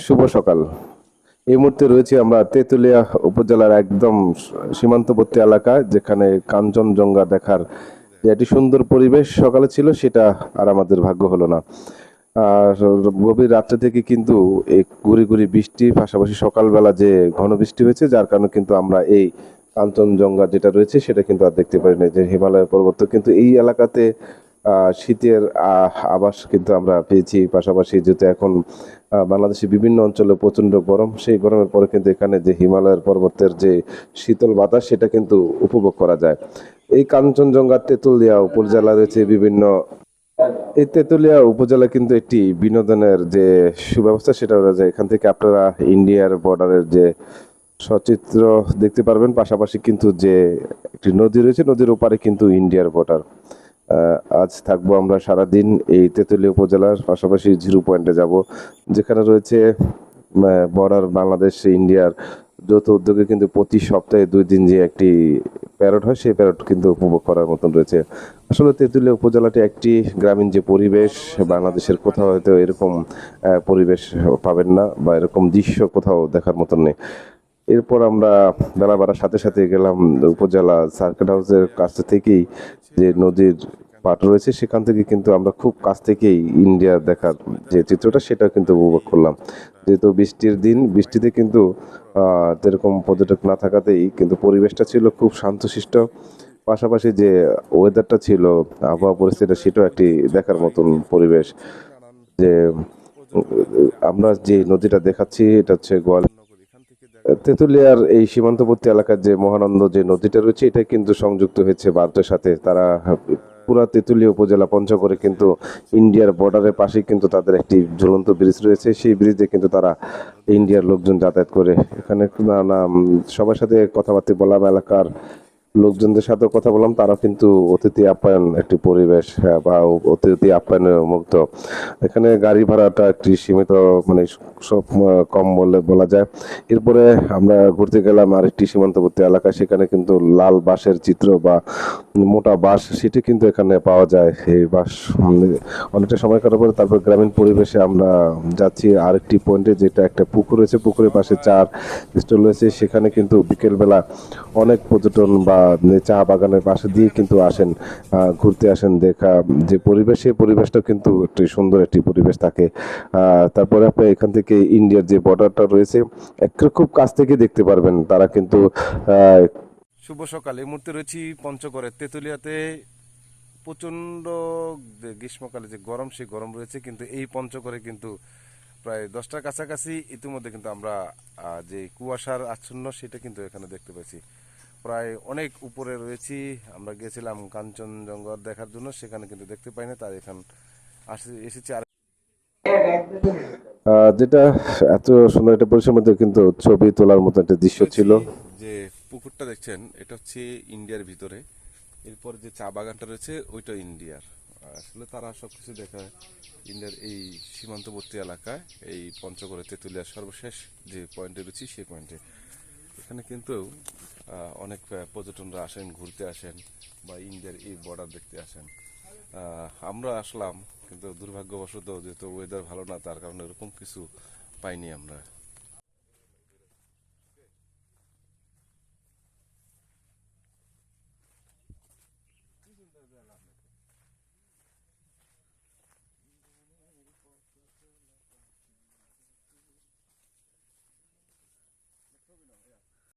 শুভ সকাল। এই মুহূর্তে রয়েছি আমরা তেঁতুলিয়া উপজেলার একদম সীমান্তবর্তী এলাকায়, যেখানে কাঞ্চনজঙ্ঘা দেখার যে একটি সুন্দর পরিবেশ সকালে ছিল, সেটা আর আমাদের ভাগ্য হলো না। আর গভীর রাত্রে থেকে কিন্তু এই গুড়ি গুড়ি বৃষ্টির পাশাপাশি সকালবেলা যে ঘন বৃষ্টি হয়েছে, যার কারণে কিন্তু আমরা এই কাঞ্চনজঙ্ঘা যেটা রয়েছে সেটা কিন্তু আর দেখতে পারি না। যে হিমালয় পর্বত কিন্তু এই এলাকাতে শীতের আভাস কিন্তু আমরা পেয়েছি। পাশাপাশি যেহেতু এখন বাংলাদেশের বিভিন্ন অঞ্চলে প্রচণ্ড গরম, সেই গরমের পরে কিন্তু এখানে যে হিমালয়ের পর্বতের যে শীতল বাতাস সেটা কিন্তু উপভোগ করা যায়। এই কাঞ্চনজঙ্ঘা তেঁতুলিয়া উপজেলা রয়েছে বিভিন্ন। এই তেঁতুলিয়া উপজেলা কিন্তু একটি বিনোদনের যে সুব্যবস্থা সেটা রয়েছে। এখান থেকে আপনারা ইন্ডিয়ার বর্ডারের যে সচিত্র দেখতে পারবেন, পাশাপাশি কিন্তু যে একটি নদী রয়েছে, নদীর ওপারে কিন্তু ইন্ডিয়ার বর্ডার। আজ থাকবো আমরা সারাদিন এই তেঁতুলিয়া উপজেলার, পাশাপাশি জিরো পয়েন্টে যাব, যেখানে রয়েছে বর্ডার বাংলাদেশ ইন্ডিয়ার যৌথ উদ্যোগে কিন্তু প্রতি সপ্তাহে 2 দিন যে একটি প্যারোড হয়, সেই প্যারোড কিন্তু উপভোগ করার মতন রয়েছে। আসলে তেঁতুলিয়া উপজেলাটি একটি গ্রামীণ যে পরিবেশ, বাংলাদেশের কোথাও হয়তো এরকম পরিবেশ পাবেন না, বা এরকম দৃশ্য কোথাও দেখার মতন নেই। এরপর আমরা বেলা বাড়ার সাথে সাথে গেলাম উপজেলা সার্কিট হাউসের কাছ থেকেই যে নদীর পাট রয়েছে, সেখান থেকে কিন্তু আমরা খুব কাছ থেকেই ইন্ডিয়া দেখার যে চিত্রটা সেটা কিন্তু উপভোগ করলাম। যেহেতু বৃষ্টির দিন, বৃষ্টিতে কিন্তু এরকম পর্যটক না থাকাতেই কিন্তু পরিবেশটা ছিল খুব শান্তশিষ্ট। পাশাপাশি যে ওয়েদারটা ছিল, আবহাওয়া পরিস্থিতিটা, সেটাও একটি দেখার মতন পরিবেশ। যে আমরা যে নদীটা দেখাচ্ছি এটা হচ্ছে তেঁতুলিয়ার এই সীমান্তবর্তী এলাকার যে মহানন্দ যে নদীটা রয়েছে, এটা কিন্তু সংযুক্ত হয়েছে ভারতের সাথে। তারা পুরা তেঁতুলিয়া উপজেলা পঞ্চগড়ে কিন্তু ইন্ডিয়ার বর্ডারের পাশে কিন্তু তাদের একটি ঝুলন্ত ব্রিজ রয়েছে। সেই ব্রিজে কিন্তু তারা ইন্ডিয়ার লোকজন যাতায়াত করে। এখানে নানা সবার সাথে কথাবার্তা বললাম, এলাকার লোকজনদের সাথেও কথা বললাম, তারা কিন্তু অতিথি আপ্যায়ন একটি পরিবেশ, বা অতিথি আপ্যায়নে মুগ্ধ। এখানে গাড়ি ভাড়াটা একটি সীমিত, মানে সব কম বলে বলা যায়। এরপরে আমরা ঘুরতে গেলাম আরেকটি সীমান্তবর্তী এলাকা, সেখানে কিন্তু লাল বাঁশের চিত্র বা মোটা বাঁশ সেটি কিন্তু এখানে পাওয়া যায়। এই বাঁশ অনেকটা সময় কাটার পরে তারপর গ্রামীণ পরিবেশে আমরা যাচ্ছি আরেকটি পয়েন্টে, যেটা একটা পুকুর রয়েছে, পুকুরের পাশে চার স্টল রয়েছে। সেখানে কিন্তু বিকেলবেলা অনেক পর্যটন বা চা বাগানের পাশে দিয়ে কিন্তু আসেন, ঘুরতে আসেন। দেখা যে পরিবেশ, সেই পরিবেশটা কিন্তু একটি সুন্দর একটি পরিবেশ থাকে। তারপরে আপনি এখান থেকে ইন্ডিয়ার যে বর্ডারটা রয়েছে একটা খুব কাছ থেকে দেখতে পারবেন। তারা কিন্তু শুভ সকাল। এই মুহূর্তে রয়েছি পঞ্চগড়ে তেঁতুলিয়াতে। প্রচণ্ড গ্রীষ্মকালে যে গরম, সেই গরম রয়েছে, কিন্তু এই পঞ্চগড়ে কিন্তু প্রায় 10টার কাছাকাছি ইতিমধ্যে কিন্তু আমরা যে কুয়াশার আচ্ছন্ন সেটা কিন্তু এখানে দেখতে পাচ্ছি। প্রায় অনেক উপরে রয়েছি। আমরা গিয়েছিলাম কাঞ্চনজঙ্ঘা দেখার জন্য, সেখানে কিন্তু দেখতে পাই না, তাই এখানে এসেছি। আর যেটা এত সুন্দর একটা পরিবেশের মধ্যে কিন্তু ছবি তোলার মতো একটা দৃশ্য ছিল। যে পুকুরটা দেখছেন, এটা হচ্ছে ইন্ডিয়ার ভিতরে। এরপর যে চা বাগানটা রয়েছে ওইটা ইন্ডিয়ার। আসলে তারা সবকিছু দেখায় ইন্ডিয়ার এই সীমান্তবর্তী এলাকায়, এই পঞ্চগড়ে তেঁতুলিয়ার সর্বশেষ যে পয়েন্টে রয়েছে সেই পয়েন্টে। এখানে কিন্তু অনেক পর্যটনরা আসেন, ঘুরতে আসেন, বা ইন্ডিয়ার এই বর্ডার দেখতে আসেন। আমরা আসলাম, কিন্তু দুর্ভাগ্যবশত যেহেতু ওয়েদার ভালো না, তার কারণে এরকম কিছু পাইনি আমরা।